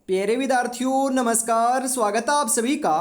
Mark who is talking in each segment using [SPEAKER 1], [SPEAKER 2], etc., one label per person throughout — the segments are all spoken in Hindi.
[SPEAKER 1] प्यारे विद्यार्थियों नमस्कार। स्वागत है आप सभी का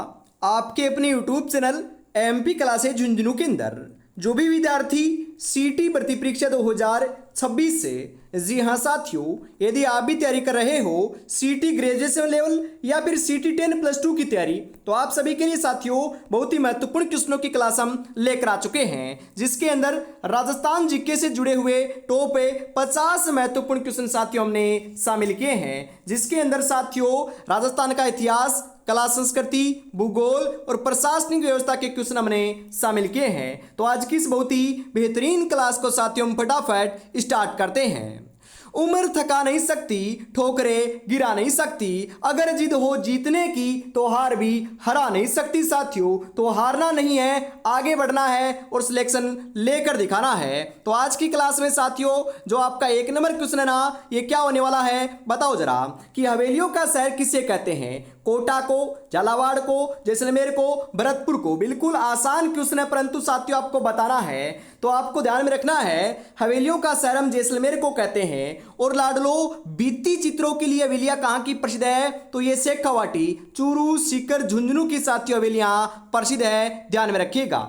[SPEAKER 1] आपके अपने YouTube channel MP classes Jhunjhunu के अंदर। जो भी विद्यार्थी सीटी भर्ती परीक्षा 2026 से, जी हाँ साथियों, यदि आप भी तैयारी कर रहे हो सीटी ग्रेजुएशन लेवल या फिर सीटी 10+2 की तैयारी, तो आप सभी के लिए साथियों बहुत ही महत्वपूर्ण क्वेश्चनों की क्लास हम लेकर आ चुके हैं, जिसके अंदर राजस्थान जीके से जुड़े हुए टॉप 50 महत्वपूर्ण क्वेश्चन साथियों हमने शामिल किए हैं, जिसके अंदर साथियों राजस्थान का इतिहास, कला संस्कृति, भूगोल और प्रशासनिक व्यवस्था के क्वेश्चन हमने शामिल किए हैं। तो आज की इस बहुत ही बेहतरीन क्लास को साथियों हम फटाफट स्टार्ट करते हैं। उम्र थका नहीं सकती, ठोकरें गिरा नहीं सकती, अगर जिद हो जीतने की तो हार भी हरा नहीं सकती साथियों। तो हारना नहीं है, आगे बढ़ना है और सिलेक्शन लेकर दिखाना है। तो आज की क्लास में साथियों जो आपका 1 नंबर क्वेश्चन है ना, ये क्या होने वाला है बताओ जरा, कि हवेलियों का शहर किसे कहते हैं? कोटा को, झालावाड़ को, जैसलमेर को, भरतपुर को। बिल्कुल आसान क्वेश्चन है, परंतु साथियों आपको बताना है, तो आपको ध्यान में रखना है हवेलियों का शहर हम जैसलमेर को कहते हैं। और लाडलो भित्ति चित्रों के लिए हवेलियां कहां की प्रसिद्ध है? तो ये शेखावाटी, चूरू, सीकर, झुंझुनू की साथियों हवेलियां प्रसिद्ध है, ध्यान में रखिएगा।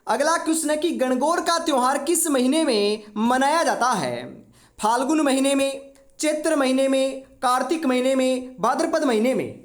[SPEAKER 1] अगला क्वेश्चन है कि गणगौर का त्योहार किस महीने में मनाया जाता है? फाल्गुन महीने में, चैत्र महीने में, कार्तिक महीने में, भाद्रपद महीने में।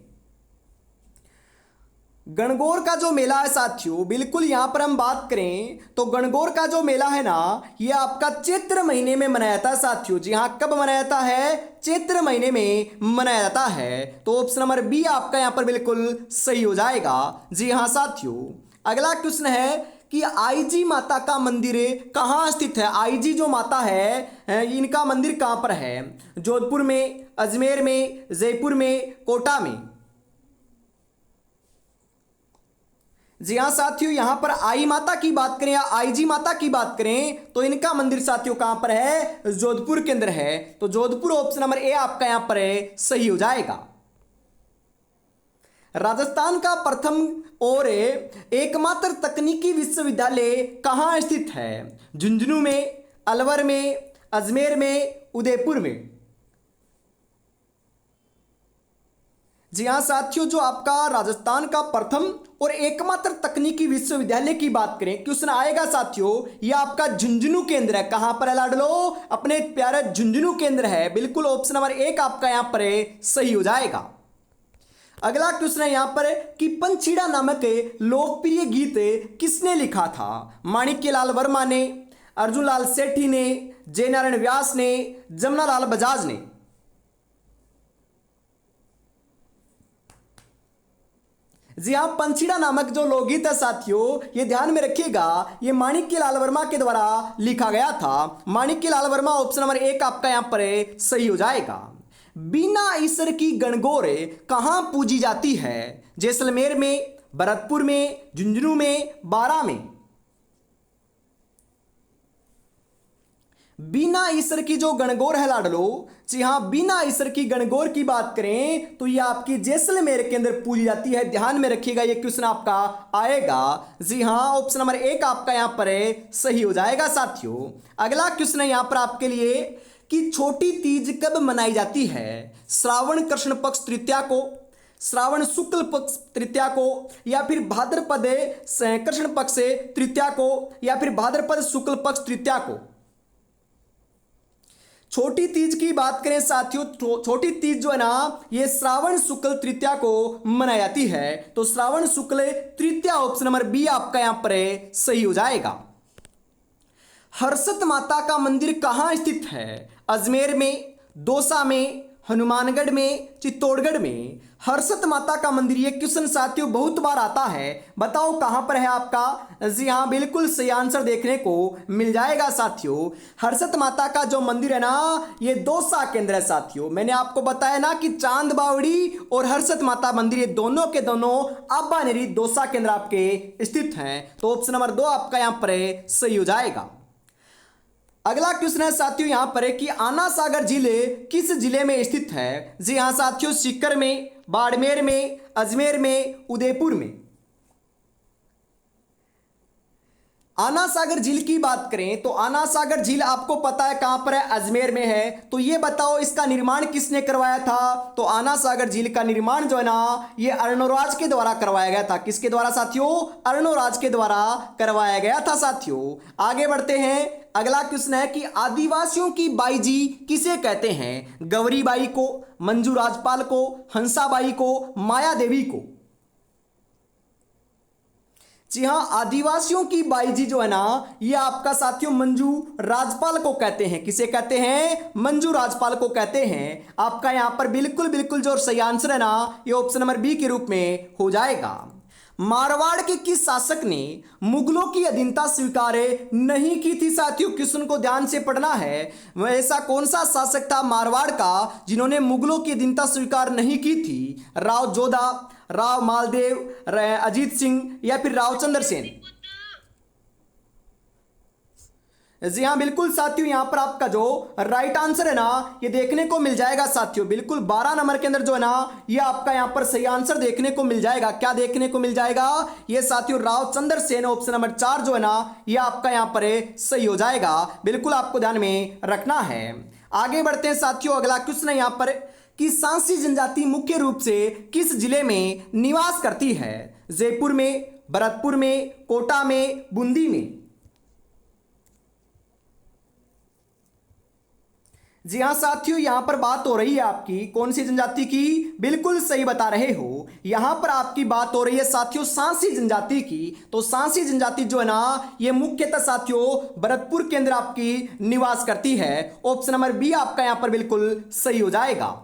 [SPEAKER 1] गणगौर का जो मेला है साथियों, बिल्कुल यहां पर हम बात करें तो गणगौर का जो मेला है ना, ये आपका चैत्र महीने में मनाया जाता है साथियों। जी हां, कब मनाया जाता है? चैत्र महीने में मनाया जाता है। तो ऑप्शन नंबर बी आपका यहां पर बिल्कुल सही हो जाएगा। जी हां साथियों। अगला क्वेश्चन है कि आईजी माता का मंदिर कहाँ स्थित है? आईजी जो माता है इनका मंदिर कहाँ पर है? जोधपुर में, अजमेर में, जयपुर में, कोटा में। जी हाँ साथियों, यहां पर आई माता की बात करें या आईजी माता की बात करें तो इनका मंदिर साथियों कहां पर है? जोधपुर के अंदर है। तो जोधपुर ऑप्शन नंबर ए आपका यहां पर सही हो जाएगा। राजस्थान का प्रथम और एकमात्र तकनीकी विश्वविद्यालय कहाँ स्थित है? झुंझुनू में, अलवर में, अजमेर में, उदयपुर में। जी हाँ साथियों, जो आपका राजस्थान का प्रथम और एकमात्र तकनीकी विश्वविद्यालय की बात करें, क्वेश्चन आएगा साथियों, यह आपका झुंझुनू केंद्र है। कहां पर है लाडलो? अपने प्यारे झुंझुनू केंद्र है। बिल्कुल ऑप्शन नंबर 1 आपका यहां पर सही हो जाएगा। अगला क्वेश्चन है यहां पर कि पंछीड़ा नामक लोकप्रिय गीत किसने लिखा था? माणिक्यलाल वर्मा ने, अर्जुनलाल सेठी ने, जयनारायण व्यास ने, जमनालाल बजाज ने। जी हाँ, पंछीड़ा नामक जो लोकगीत है साथियों, ये ध्यान में रखिएगा, ये माणिक्यलाल वर्मा के द्वारा लिखा गया था। माणिक्यलाल वर्मा ऑप्शन नंबर 1 आपका यहां पर सही हो जाएगा। बिना ईश्वर की गणगौर कहां पूजी जाती है? जैसलमेर में, भरतपुर में, झुंझुनू में, बारां में। बिना ईश्वर की जो गणगौर है लाडलो, जी हाँ, बिना ईश्वर की गणगौर की बात करें तो ये आपकी जैसलमेर के अंदर पूजी जाती है। ध्यान में रखिएगा, ये क्वेश्चन आपका आएगा। जी हाँ, ऑप्शन नंबर 1 आपका यहां पर सही हो जाएगा साथियों। अगला क्वेश्चन है यहां पर आपके लिए कि छोटी तीज कब मनाई जाती है? श्रावण कृष्ण पक्ष तृतीया को, श्रावण शुक्ल पक्ष तृतीया को, या फिर भाद्रपद कृष्ण पक्ष तृतीया को, या फिर भाद्रपद शुक्ल पक्ष तृतीया को। छोटी तीज की बात करें साथियों, छोटी तीज जो है ना, ये श्रावण शुक्ल तृतीया को मनाई जाती है। तो श्रावण शुक्ल तृतीया ऑप्शन नंबर बी आपका यहां पर सही हो जाएगा। हर्षत माता का मंदिर कहां स्थित है? अजमेर में, दौसा में, हनुमानगढ़ में, चित्तौड़गढ़ में। हर्षत माता का मंदिर, ये क्वेश्चन साथियों बहुत बार आता है, बताओ कहां पर है आपका? जी हां, बिल्कुल सही आंसर देखने को मिल जाएगा साथियों। हर्षत माता का जो मंदिर है ना, ये दौसा के अंदर है साथियों। मैंने आपको बताया ना कि चांद बावड़ी और हर्षत माता मंदिर ये दोनों के दोनों आबानेरी दौसा के अंदर आपके स्थित हैं। तो ऑप्शन नंबर 2 आपका यहां पर सही हो जाएगा। अगला क्वेश्चन है साथियों यहां पर कि आना सागर जिले किस जिले में स्थित है? जी हां साथियों, सीकर में, बाड़मेर में, अजमेर में, उदयपुर में। आना सागर झील की बात करें तो आना सागर झील आपको पता है कहां पर है, अजमेर में है। तो ये बताओ इसका निर्माण किसने करवाया था? तो आना सागर झील का निर्माण जो है ना ये अर्णोराज के द्वारा करवाया गया था। किसके द्वारा साथियों? अर्णोराज के द्वारा करवाया गया था साथियों। आगे बढ़ते हैं, अगला क्वेश्चन है कि आदिवासियों की बाईजी किसे कहते हैं? गौरी बाई को, मंजू राजपाल को, हंसाबाई को, माया देवी को? जी हां, आदिवासियों की बाईजी जो है ना ये आपका साथियों मंजू राजपाल को कहते हैं। किसे कहते हैं? मंजू राजपाल को कहते हैं। आपका यहां पर बिल्कुल बिल्कुल जो सही आंसर है ना ये ऑप्शन नंबर बी के रूप में हो जाएगा। मारवाड़ के किस शासक ने मुगलों की अधीनता स्वीकार नहीं की थी? साथियों क्वेश्चन को ध्यान से पढ़ना है। वह ऐसा कौन सा शासक था मारवाड़ का जिन्होंने मुगलों की अधीनता स्वीकार नहीं की थी? राव जोधा, राव मालदेव, अजीत सिंह या फिर रावचंद्र सेन? जी हाँ बिल्कुल साथियों, यहां पर आपका जो राइट आंसर है ना ये देखने को मिल जाएगा साथियों। बिल्कुल 12 नंबर के अंदर जो है ना ये आपका यहां पर सही आंसर देखने को मिल जाएगा। क्या देखने को मिल जाएगा? ये साथियों रावचंद्र सेन, ऑप्शन नंबर 4 जो है ना ये आपका यहां पर सही हो जाएगा। बिल्कुल आपको ध्यान में रखना है। आगे बढ़ते हैं साथियों, अगला क्वेश्चन है यहां पर कि सांसी जनजाति मुख्य रूप से किस जिले में निवास करती है? जयपुर में, भरतपुर में, कोटा में, बूंदी में? जी हाँ साथियों, यहां पर बात हो रही है आपकी कौन सी जनजाति की? बिल्कुल सही बता रहे हो, यहां पर आपकी बात हो रही है साथियों सांसी जनजाति की। तो सांसी जनजाति जो है ना ये मुख्यतः साथियों भरतपुर के अंदर आपकी निवास करती है। ऑप्शन नंबर बी आपका यहां पर बिल्कुल सही हो जाएगा।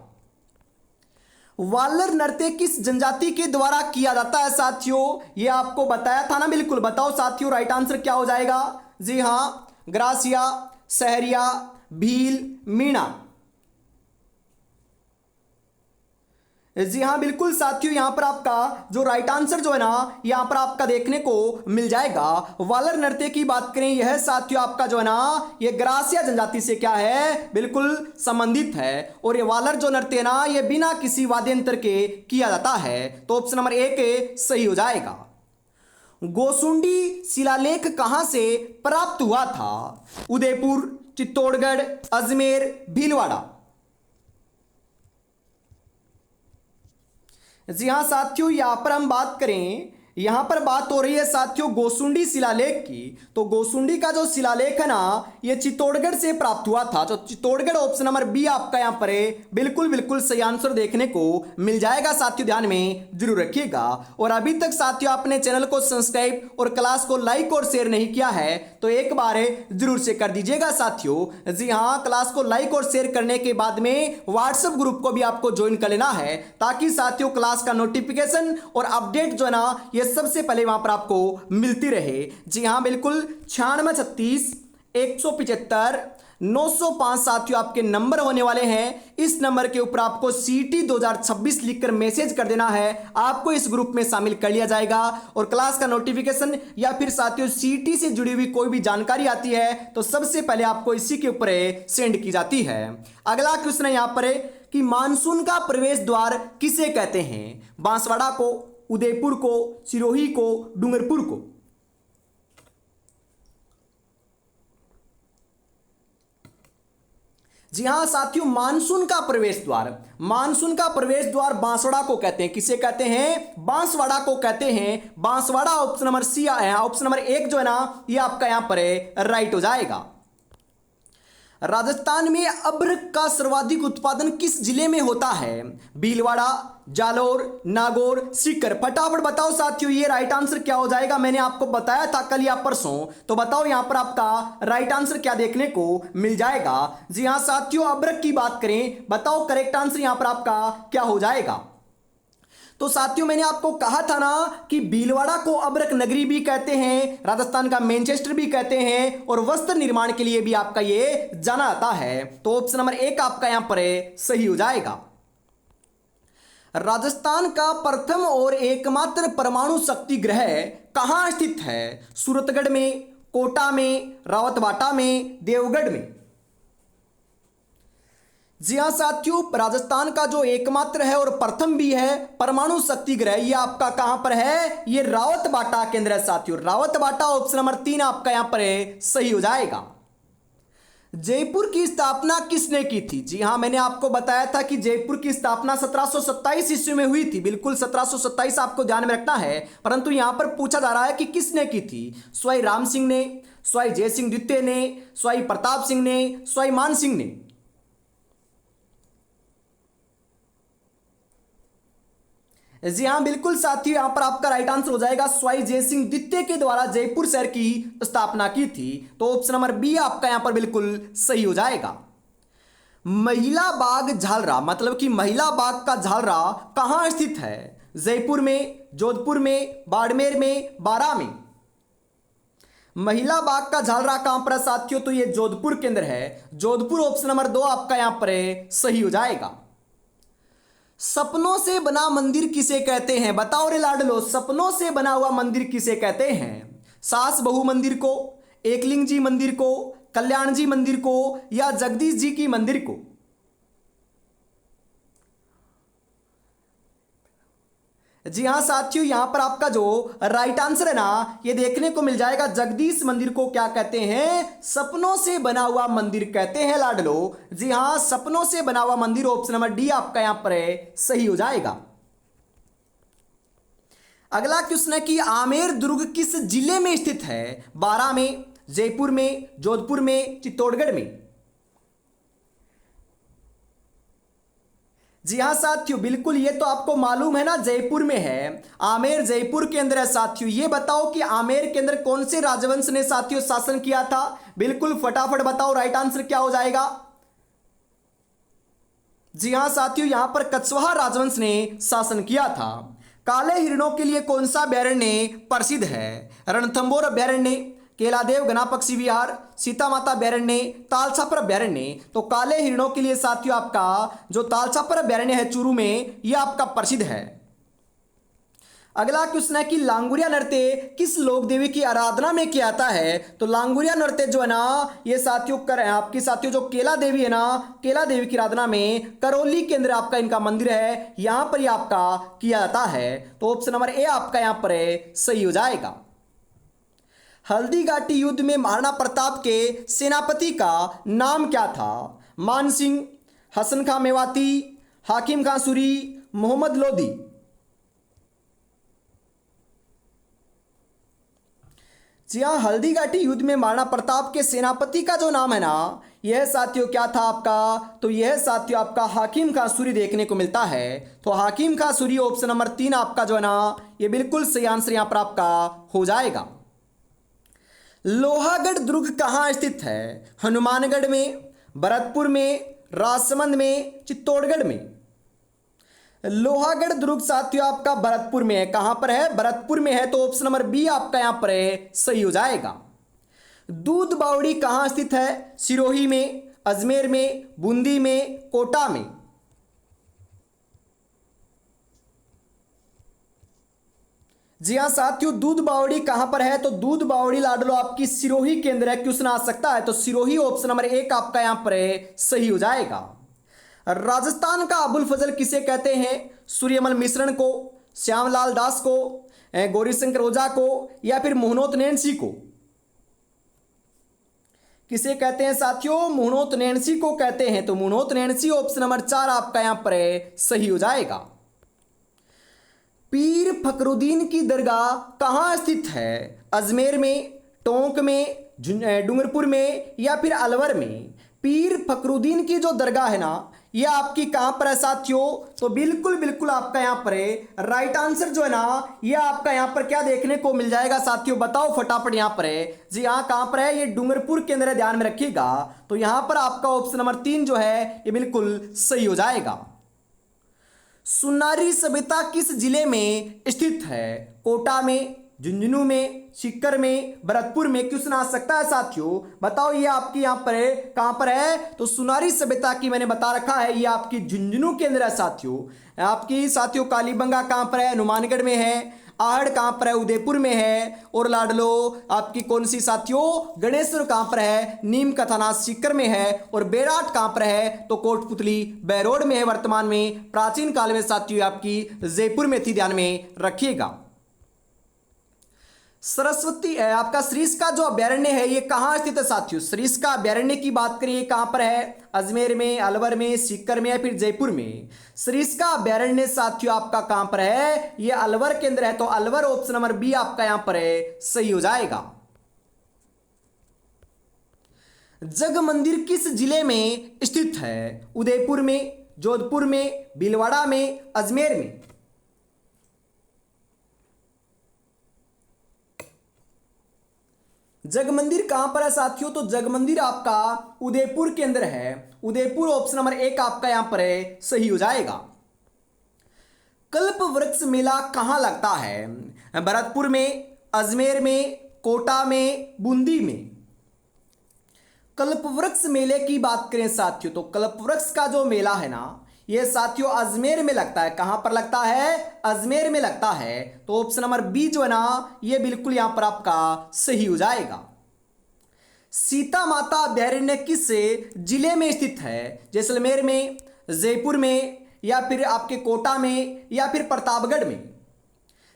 [SPEAKER 1] वालर नृत्य किस जनजाति के द्वारा किया जाता है साथियों? ये आपको बताया था ना, बिल्कुल बताओ साथियों राइट आंसर क्या हो जाएगा? जी हां, ग्रासिया, सहरिया, भील, मीणा? जी हाँ बिल्कुल साथियों, यहां पर आपका जो राइट आंसर जो है ना यहां पर आपका देखने को मिल जाएगा। वालर नृत्य की बात करें यह साथियों आपका जो है ना ये ग्रासिया जनजाति से क्या है? बिल्कुल संबंधित है। और ये वालर जो नृत्य है ना ये बिना किसी वाद्य यंत्र के किया जाता है। तो ऑप्शन नंबर एक सही हो जाएगा। गोसुंडी शिलालेख कहां से प्राप्त हुआ था? उदयपुर, चित्तौड़गढ़, अजमेर, भीलवाड़ा? जी हां साथियों, यहां पर हम बात करें, यहां पर बात हो रही है साथियों गोसुंडी शिलालेख की। तो गोसुंडी का जो शिलालेख है ना ये चित्तौड़गढ़ से प्राप्त हुआ था। तो चित्तौड़गढ़ ऑप्शन नंबर बी आपका यहां पर बिल्कुल बिल्कुल सही आंसर देखने को मिल जाएगा साथियों, ध्यान में जरूर रखिएगा। और अभी तक साथियों आपने चैनल को सब्सक्राइब और क्लास को लाइक और शेयर नहीं किया है तो एक बार जरूर से कर दीजिएगा साथियों। जी हाँ, क्लास को लाइक और शेयर करने के बाद में व्हाट्सएप ग्रुप को भी आपको ज्वाइन कर लेना है ताकि साथियों क्लास का नोटिफिकेशन और अपडेट जो है ना ये सबसे पहले वहां पर आपको मिलती रहे। जी हाँ बिल्कुल, 9636 175 905 साथियों आपके नंबर होने वाले हैं। इस नंबर के ऊपर आपको सीटी 2026 लिखकर मैसेज कर देना है, आपको इस ग्रुप में शामिल कर लिया जाएगा। और क्लास का नोटिफिकेशन या फिर साथियों सीटी से जुड़ी हुई कोई भी जानकारी आती है तो सबसे पहले आपको इसी के ऊपर सेंड की जाती है। अगला क्वेश्चन है यहां पर कि मानसून का प्रवेश द्वार किसे कहते हैं? बांसवाड़ा को, उदयपुर को, सिरोही को, डूंगरपुर को? जी हां साथियों, मानसून का प्रवेश द्वार, मानसून का प्रवेश द्वार बांसवाड़ा को कहते हैं। किसे कहते हैं? बांसवाड़ा को कहते हैं। बांसवाड़ा ऑप्शन नंबर सी है, ऑप्शन नंबर 1 जो है ना ये आपका यहां पर राइट हो जाएगा। राजस्थान में अब्रक का सर्वाधिक उत्पादन किस जिले में होता है? भीलवाड़ा, जालोर, नागौर, सीकर? फटाफट बताओ साथियों ये राइट आंसर क्या हो जाएगा? मैंने आपको बताया था कल या परसों, तो बताओ यहां पर आपका राइट आंसर क्या देखने को मिल जाएगा? जी हां साथियों, अब्रक की बात करें, बताओ करेक्ट आंसर यहां पर आपका क्या हो जाएगा? तो साथियों मैंने आपको कहा था ना कि भीलवाड़ा को अब्रक नगरी भी कहते हैं, राजस्थान का मैनचेस्टर भी कहते हैं और वस्त्र निर्माण के लिए भी आपका ये जाना जाता है। तो ऑप्शन नंबर 1 आपका यहां पर सही हो जाएगा। राजस्थान का प्रथम और एकमात्र परमाणु शक्ति गृह कहां स्थित है? सूरतगढ़ में, कोटा में, रावतबाटा में, देवगढ़ में? जी हाँ साथियों, राजस्थान का जो एकमात्र है और प्रथम भी है परमाणु शक्ति ग्रह, ये आपका कहां पर है, ये रावतबाटा केंद्र है साथियों। रावतबाटा ऑप्शन नंबर 3 आपका यहां पर है, सही हो जाएगा। जयपुर की स्थापना किसने की थी? जी हाँ, मैंने आपको बताया था कि जयपुर की स्थापना 1727 ईस्वी में हुई थी। बिल्कुल 1727 आपको ध्यान में रखना है, परंतु यहां पर पूछा जा रहा है कि किसने की थी। स्वाई राम सिंह ने, स्वाई जय सिंह द्वितीय ने, स्वाई प्रताप सिंह ने, स्वाई मान सिंह ने। जी हाँ बिल्कुल साथियों, यहां पर आपका राइट आंसर हो जाएगा स्वाई जय सिंह द्वितीय के द्वारा जयपुर शहर की स्थापना की थी। तो ऑप्शन नंबर बी आपका यहां पर बिल्कुल सही हो जाएगा। महिला बाग झालरा, मतलब कि महिला बाग का झालरा कहां स्थित है? जयपुर में, जोधपुर में, बाड़मेर में, बारां में। महिला बाग का झालरा कहां पर है साथियों? तो ये जोधपुर केंद्र है। जोधपुर ऑप्शन नंबर 2 आपका यहां पर है, सही हो जाएगा। सपनों से बना मंदिर किसे कहते हैं? बताओ रे लाडलो, सपनों से बना हुआ मंदिर किसे कहते हैं? सास बहू मंदिर को, एकलिंग जी मंदिर को, कल्याण जी मंदिर को, या जगदीश जी की मंदिर को? जी हाँ साथियों, यहां पर आपका जो राइट आंसर है ना, ये देखने को मिल जाएगा। जगदीश मंदिर को क्या कहते हैं? सपनों से बना हुआ मंदिर कहते हैं लाडलो। जी हाँ, सपनों से बना हुआ मंदिर ऑप्शन नंबर डी आपका यहां पर है, सही हो जाएगा। अगला क्वेश्चन है कि आमेर दुर्ग किस जिले में स्थित है? बारां में, जयपुर में, जोधपुर में, चित्तौड़गढ़ में। जी हाँ साथियों, बिल्कुल ये तो आपको मालूम है ना, जयपुर में है। आमेर जयपुर के अंदर है साथियों। ये बताओ कि आमेर के अंदर कौन से राजवंश ने साथियों शासन किया था? बिल्कुल फटाफट बताओ, राइट आंसर क्या हो जाएगा? जी हाँ साथियों, यहां पर कछवाहा राजवंश ने शासन किया था। काले हिरणों के लिए कौन सा अभ्यारण्य प्रसिद्ध है? रणथंभौर अभ्यारण्य, केलादेव घना पक्षी विहार, सीता माता अभ्यारण्य, तालछापर अभ्यारण्य। तो काले हिरणों के लिए साथियों आपका जो तालछापर अभ्यारण्य है चूरू में, यह आपका प्रसिद्ध है। अगला क्वेश्चन है कि लांगुरिया नृत्य किस लोक देवी की आराधना में किया जाता है? तो लांगुरिया नृत्य जो है ना, ये साथियों आपकी साथियों जो केला देवी है ना, केला देवी की आराधना में करौली के अंदर आपका इनका मंदिर है, यहां पर ये आपका किया जाता है। तो ऑप्शन नंबर ए आपका यहां पर है, सही हो जाएगा। हल्दी घाटी युद्ध में महाराणा प्रताप के सेनापति का नाम क्या था? मान सिंह, हसन खां मेवाती, हाकिम खां सूरी, मोहम्मद लोधी। जी हाँ, हल्दी घाटी युद्ध में महाराणा प्रताप के सेनापति का जो नाम है ना, यह साथियों क्या था आपका? तो यह साथियों आपका हाकिम खां सूरी देखने को मिलता है। तो हाकिम खां सूरी ऑप्शन नंबर 3 आपका जो है ना, यह बिल्कुल सही आंसर यहां पर आपका हो जाएगा। लोहागढ़ दुर्ग कहाँ स्थित है? हनुमानगढ़ में, भरतपुर में, राजसमंद में, चित्तौड़गढ़ में। लोहागढ़ दुर्ग साथियों आपका भरतपुर में है। कहां पर है? भरतपुर में है। तो ऑप्शन नंबर बी आपका यहां पर है, सही हो जाएगा। दूध बावड़ी कहां स्थित है? सिरोही में, अजमेर में, बूंदी में, कोटा में। जी हाँ साथियों, दूध बावड़ी कहां पर है? तो दूध बावड़ी लाडलो आपकी सिरोही के अंदर है। क्वेश्चन आ सकता है, तो सिरोही ऑप्शन नंबर 1 आपका यहां पर है, सही हो जाएगा। राजस्थान का अबुल फजल किसे कहते हैं? सूर्यमल मिश्रण को, श्यामलाल दास को, गौरीशंकर ओझा को, या फिर मोहनोत नैनसी को? किसे कहते हैं साथियों? मोहनोत नैनसी को कहते हैं। तो मोहनोत नैनसी ऑप्शन नंबर 4 आपका यहां पर है, सही हो जाएगा। पीर फखरुद्दीन की दरगाह कहाँ स्थित है? अजमेर में, टोंक में, डूंगरपुर में, या फिर अलवर में? पीर फखरुद्दीन की जो दरगाह है ना, यह आपकी कहां पर है साथियों? तो बिल्कुल बिल्कुल आपका यहां पर है। राइट आंसर जो है ना, यह आपका यहां पर क्या देखने को मिल जाएगा साथियों? बताओ फटाफट। यहां पर है जी हाँ, कहां पर है? ये डूंगरपुर के अंदर है, ध्यान में रखिएगा। तो यहां पर आपका ऑप्शन नंबर 3 जो है, ये बिल्कुल सही हो जाएगा। सुनारी सभ्यता किस जिले में स्थित है? कोटा में, झुंझुनू में, सीकर में, भरतपुर में क्वेश्चन आ सकता है साथियों। बताओ ये आपकी यहाँ पर है, कहाँ पर है? तो सुनारी सभ्यता की मैंने बता रखा है, ये आपकी झुंझुनू के अंदर है साथियों। आपकी साथियों कालीबंगा कहाँ पर है? हनुमानगढ़ में है। आहड़ कहाँ पर है? उदयपुर में है। और लाडलो आपकी कौन सी साथियों? गणेशपुर कहाँ पर है? नीम का थाना सीकर में है। और बेराट कहाँ पर है? तो कोटपुतली बैरोड में है वर्तमान में। प्राचीन काल में साथियों आपकी जयपुर में थी, ध्यान में रखिएगा। सरस्वती आपका सरिस्का जो अभ्यारण्य है ये कहाँ स्थित है साथियों? सरिस्का अभ्यारण्य की बात करिए कहाँ पर है? अजमेर में, अलवर में, सीकर में या फिर जयपुर में? सरिस्का अभ्यारण्य साथियों आपका कहाँ पर है? ये अलवर के अंदर है, तो अलवर ऑप्शन नंबर बी आपका यहां पर है, सही हो जाएगा। जग मंदिर किस जिले में स्थित है? उदयपुर में, जोधपुर में, भीलवाड़ा में, अजमेर में? जग मंदिर कहां पर है साथियों? तो जग मंदिर आपका उदयपुर के अंदर है। उदयपुर ऑप्शन नंबर एक आपका यहां पर है, सही हो जाएगा। कल्प वृक्ष मेला कहां लगता है? भरतपुर में, अजमेर में, कोटा में, बूंदी में? कल्प वृक्ष मेले की बात करें साथियों, तो कल्प वृक्ष का जो मेला है ना ये साथियों अजमेर में लगता है। कहां पर लगता है? अजमेर में लगता है। तो ऑप्शन नंबर बी जो है ना ये बिल्कुल यहां पर आपका सही हो जाएगा। सीता माता अभ्यारण्य किस जिले में स्थित है? जैसलमेर में, जयपुर में, या फिर आपके कोटा में, या फिर प्रतापगढ़ में?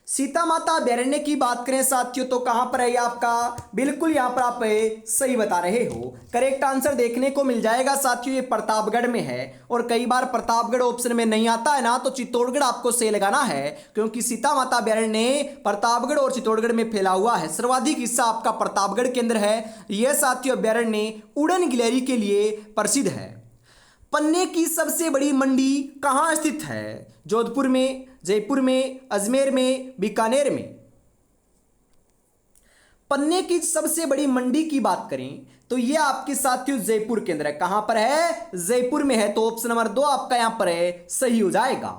[SPEAKER 1] सीता माता अभ्यारण्य की बात करें साथियों तो कहां पर है ये आपका? बिल्कुल यहां पर आप सही बता रहे हो। करेक्ट आंसर देखने को मिल जाएगा साथियों, ये प्रतापगढ़ में है। और कई बार प्रतापगढ़ ऑप्शन में नहीं आता है ना, तो चित्तौड़गढ़ आपको सही लगाना है, क्योंकि सीता माता अभ्यारण्य प्रतापगढ़ और चित्तौड़गढ़ में फैला हुआ है। सर्वाधिक हिस्सा आपका प्रतापगढ़ के अंदर है। यह साथियों अभ्यारण्य उड़न गिलहरी के लिए प्रसिद्ध है। पन्ने की सबसे बड़ी मंडी कहां स्थित है? जोधपुर में, जयपुर में, अजमेर में, बीकानेर में? पन्ने की सबसे बड़ी मंडी की बात करें तो यह आपके साथियों जयपुर के अंदर है। कहां पर है? जयपुर में है। तो ऑप्शन नंबर 2 आपका यहां पर है, सही हो जाएगा।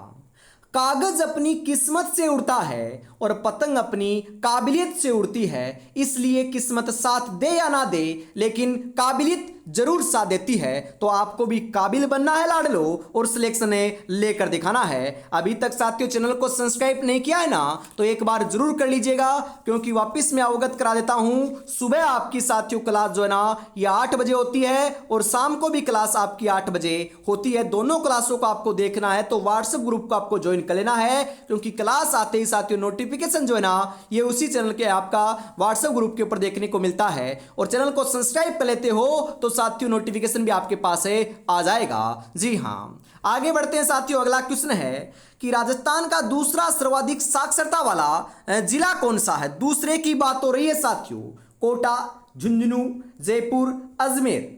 [SPEAKER 1] कागज अपनी किस्मत से उड़ता है और पतंग अपनी काबिलियत से उड़ती है, इसलिए किस्मत साथ दे या ना दे लेकिन काबिलियत जरूर साथ देती है। तो आपको भी काबिल बनना है लाडलो, और सिलेक्शन लेकर दिखाना है। अभी तक साथियों चैनल को सब्सक्राइब नहीं किया है ना तो एक बार जरूर कर लीजिएगा, क्योंकि वापस मैं अवगत करा देता हूं सुबह आपकी साथियों क्लास जो है ना ये 8 बजे होती है और शाम को भी क्लास आपकी 8 बजे होती है। दोनों क्लासों को आपको देखना है तो व्हाट्सएप ग्रुप को आपको ज्वाइन कर लेना है, क्योंकि क्लास आते ही साथियों नोटिफिकेशन जो है ना ये उसी चैनल के आपका व्हाट्सएप ग्रुप के ऊपर देखने को मिलता है। और चैनल को सब्सक्राइब कर लेते हो तो साथियों नोटिफिकेशन भी आपके पास आ जाएगा। जी हां, आगे बढ़ते हैं साथियों। अगला क्वेश्चन है कि राजस्थान का दूसरा सर्वाधिक साक्षरता वाला जिला कौन सा है? दूसरे की बात हो रही है साथियों। कोटा, झुंझुनू, जयपुर, अजमेर?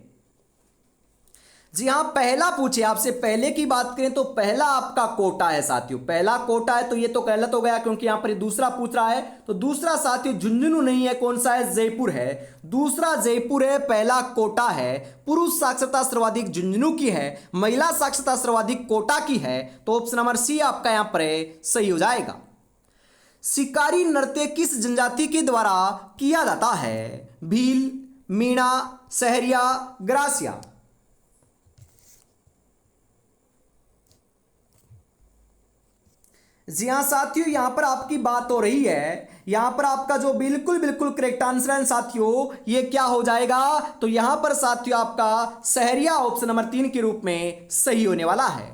[SPEAKER 1] जी हां, पहला पूछे आपसे, पहले की बात करें तो पहला आपका कोटा है साथियों। पहला कोटा है तो ये तो गलत हो गया, क्योंकि यहां पर दूसरा पूछ रहा है। तो दूसरा साथियों झुंझुनू नहीं है, कौन सा है? जयपुर है। दूसरा जयपुर है, पहला कोटा है। पुरुष साक्षरता सर्वाधिक झुंझुनू की है, महिला साक्षरता सर्वाधिक कोटा की है। तो ऑप्शन नंबर सी आपका यहां पर सही हो जाएगा। शिकारी नृत्य किस जनजाति के द्वारा किया जाता है? भील, मीणा, सहरिया, ग्रासिया? जी हाँ साथियों, यहां पर आपकी बात हो रही है। यहां पर आपका जो बिल्कुल बिल्कुल करेक्ट आंसर है साथियों ये क्या हो जाएगा? तो यहां पर साथियों आपका सहरिया ऑप्शन नंबर 3 के रूप में सही होने वाला है।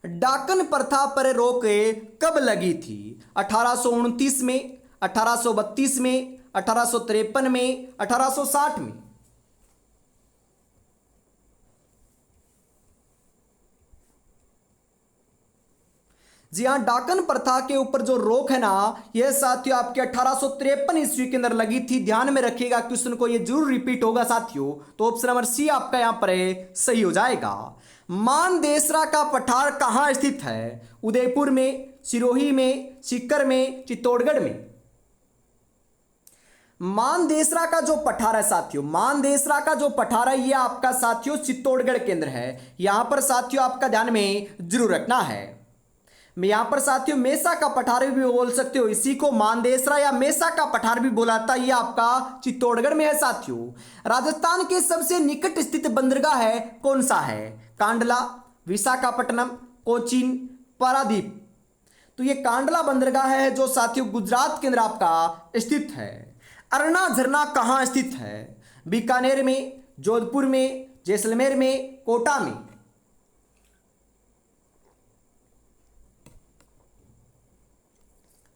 [SPEAKER 1] डाकन प्रथा पर रोक कब लगी थी? 1829 में, 1832 में, 1853 में, 1860 में? जी हाँ, डाकन प्रथा के ऊपर जो रोक है ना यह साथियों आपके 1853 ईस्वी के अंदर लगी थी। ध्यान में रखिएगा क्वेश्चन को, ये जरूर रिपीट होगा साथियों। तो ऑप्शन नंबर सी आपका यहां पर सही हो जाएगा। मानदेसरा का पठार कहां स्थित है? उदयपुर में, सिरोही में, सीकर में, चित्तौड़गढ़ में? मानदेसरा का जो पठार है साथियों, मानदेसरा का जो पठार है यह आपका साथियों चित्तौड़गढ़ के अंदर है। यहां पर साथियों आपका ध्यान में जरूर रखना है। मैं यहाँ पर साथियों मेसा का पठार भी बोल सकते हो, इसी को मानदेसरा या मेसा का पठार भी बोला जाता है। ये आपका चित्तौड़गढ़ में है साथियों। राजस्थान के सबसे निकट स्थित बंदरगाह है कौन सा है? कांडला, विशाखापट्टनम, कोचीन, पारादीप। तो ये कांडला बंदरगाह है जो साथियों गुजरात के अंदर आपका स्थित है। अरना झरना कहाँ स्थित है? बीकानेर में, जोधपुर में, जैसलमेर में, कोटा में।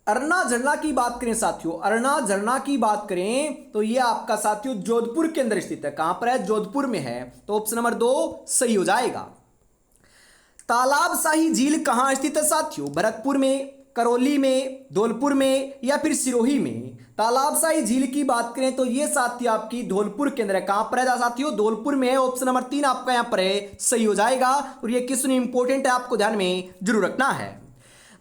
[SPEAKER 1] अरना झरना की बात करें साथियों, अरना झरना की बात करें तो ये आपका साथियों जोधपुर के अंदर स्थित है। कहां पर है? जोधपुर में है। तो ऑप्शन नंबर 2 सही हो जाएगा। तालाबशाही झील कहां स्थित है साथियों? भरतपुर में, करौली में, धौलपुर में या फिर सिरोही में? तालाबशाही झील की बात करें तो ये साथियों आपकी धौलपुर के अंदर है। कहां पर है साथियों? धौलपुर में है। ऑप्शन नंबर 3 आपका यहां पर है, सही हो जाएगा। और ये क्वेश्चन इंपॉर्टेंट है, आपको ध्यान में जरूर रखना है।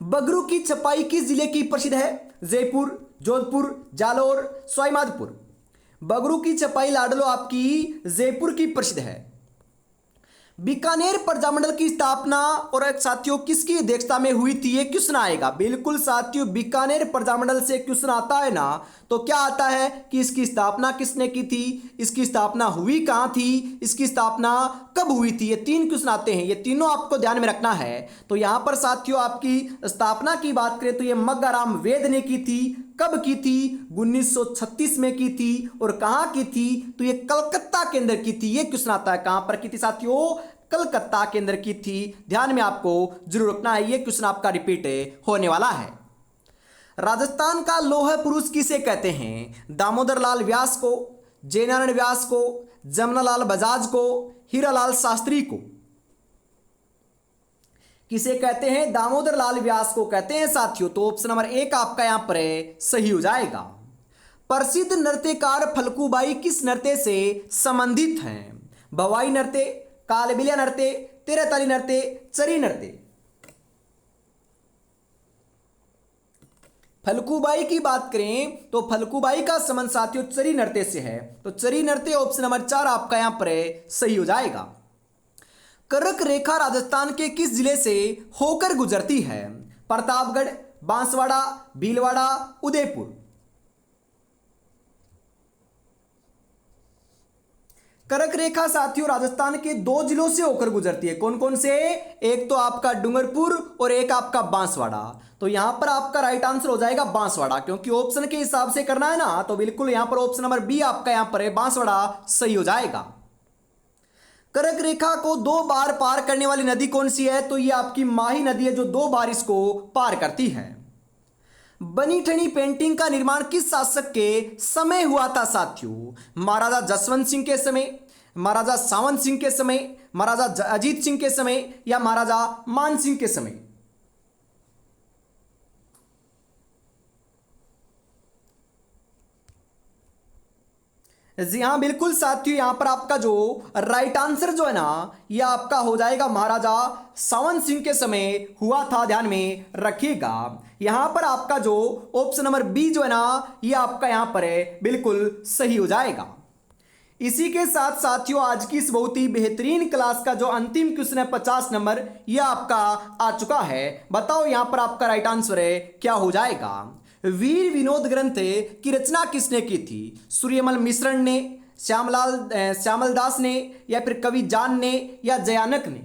[SPEAKER 1] बगरू की छपाई किस जिले की प्रसिद्ध है? जयपुर, जोधपुर, जालोर, सवाईमाधोपुर। बगरू की छपाई लाडलो आपकी जयपुर की प्रसिद्ध है। बीकानेर प्रजामंडल की स्थापना और साथियों किसकी अध्यक्षता में हुई थी? ये क्वेश्चन आएगा। बिल्कुल साथियों, बीकानेर प्रजामंडल से क्वेश्चन आता है ना, तो क्या आता है कि इसकी स्थापना किसने की थी, इसकी स्थापना हुई कहां थी, इसकी स्थापना कब हुई थी? ये 3 क्वेश्चन आते हैं, ये तीनों आपको ध्यान में रखना है। तो यहां पर साथियों आपकी स्थापना की बात करें तो ये मग्गाराम वेद ने की थी। कब की थी? 1936 में की थी। और कहां की थी? तो ये कलकत्ता के अंदर की थी। ये क्वेश्चन आता है, कहां पर की थी साथियों? कलकत्ता के अंदर की थी। ध्यान में आपको जरूर रखना है, ये क्वेश्चन आपका रिपीट होने वाला है। राजस्थान का लौह पुरुष किसे कहते हैं? दामोदर लाल व्यास को, जयनारायण व्यास को, जमनालाल बजाज को, हीरालाल शास्त्री को? किसे कहते हैं? दामोदर लाल व्यास को कहते हैं साथियों। तो ऑप्शन नंबर 1 आपका यहां पर है, सही हो जाएगा। प्रसिद्ध नृत्यकार फल्गुबाई किस नृत्य से संबंधित हैं? भवाई नृत्य, कालबिलिया नृत्य, तेरताली नृत्य, चरी नृत्य। फल्गुबाई की बात करें तो फल्गुबाई का संबंध साथियों चरी नृत्य से है। तो चरी नृत्य ऑप्शन नंबर 4 आपका यहां पर है, सही हो जाएगा। कर्क रेखा राजस्थान के किस जिले से होकर गुजरती है? प्रतापगढ़, बांसवाड़ा, भीलवाड़ा, उदयपुर। कर्क रेखा साथियों राजस्थान के 2 जिलों से होकर गुजरती है। कौन कौन से? एक तो आपका डूंगरपुर और एक आपका बांसवाड़ा। तो यहां पर आपका राइट आंसर हो जाएगा बांसवाड़ा, क्योंकि ऑप्शन के हिसाब से करना है ना, तो बिल्कुल यहां पर ऑप्शन नंबर बी आपका यहां पर है, बांसवाड़ा, सही हो जाएगा। कर्क रेखा को 2 बार पार करने वाली नदी कौन सी है? तो ये आपकी माही नदी है, जो 2 बार इसको पार करती है। बनी ठनी पेंटिंग का निर्माण किस शासक के समय हुआ था साथियों? महाराजा जसवंत सिंह के समय, महाराजा सावंत सिंह के समय, महाराजा अजीत सिंह के समय या महाराजा मान सिंह के समय? जी हाँ, बिल्कुल साथियों, यहां पर आपका जो राइट आंसर जो है ना, यह आपका हो जाएगा महाराजा सावंत सिंह के समय हुआ था। ध्यान में रखिएगा। यहां पर आपका जो ऑप्शन नंबर बी जो है ना, यह आपका यहां पर है, बिल्कुल सही हो जाएगा। इसी के साथ साथियों आज की इस बहुत ही बेहतरीन क्लास का जो अंतिम क्वेश्चन है 50 नंबर, यह आपका आ चुका है। बताओ यहां पर आपका राइट आंसर है, क्या हो जाएगा? वीर विनोद ग्रंथ की रचना किसने की थी? सूर्यमल मिश्रण ने, श्यामल दास ने या फिर कवि जान ने या जयानक ने?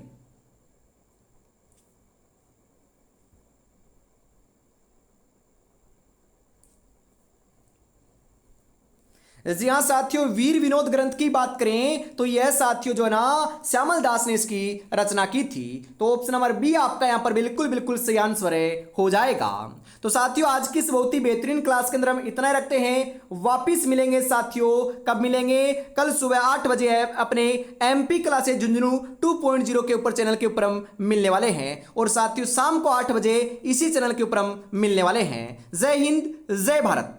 [SPEAKER 1] जी हाँ साथियों, वीर विनोद ग्रंथ की बात करें तो यह साथियों जो है ना श्यामल दास ने इसकी रचना की थी। तो ऑप्शन नंबर बी आपका यहां पर बिल्कुल बिल्कुल सही आंसर हो जाएगा। तो साथियों आज की इस बहुत ही बेहतरीन क्लास के अंदर हम इतना ही रखते हैं। वापिस मिलेंगे साथियों, कब मिलेंगे? कल सुबह 8 बजे है अपने एमपी क्लासेज झुंझुनू 2.0 के ऊपर चैनल के ऊपर हम मिलने वाले हैं। और साथियों शाम को 8 बजे इसी चैनल के ऊपर हम मिलने वाले हैं। जय हिंद, जय भारत।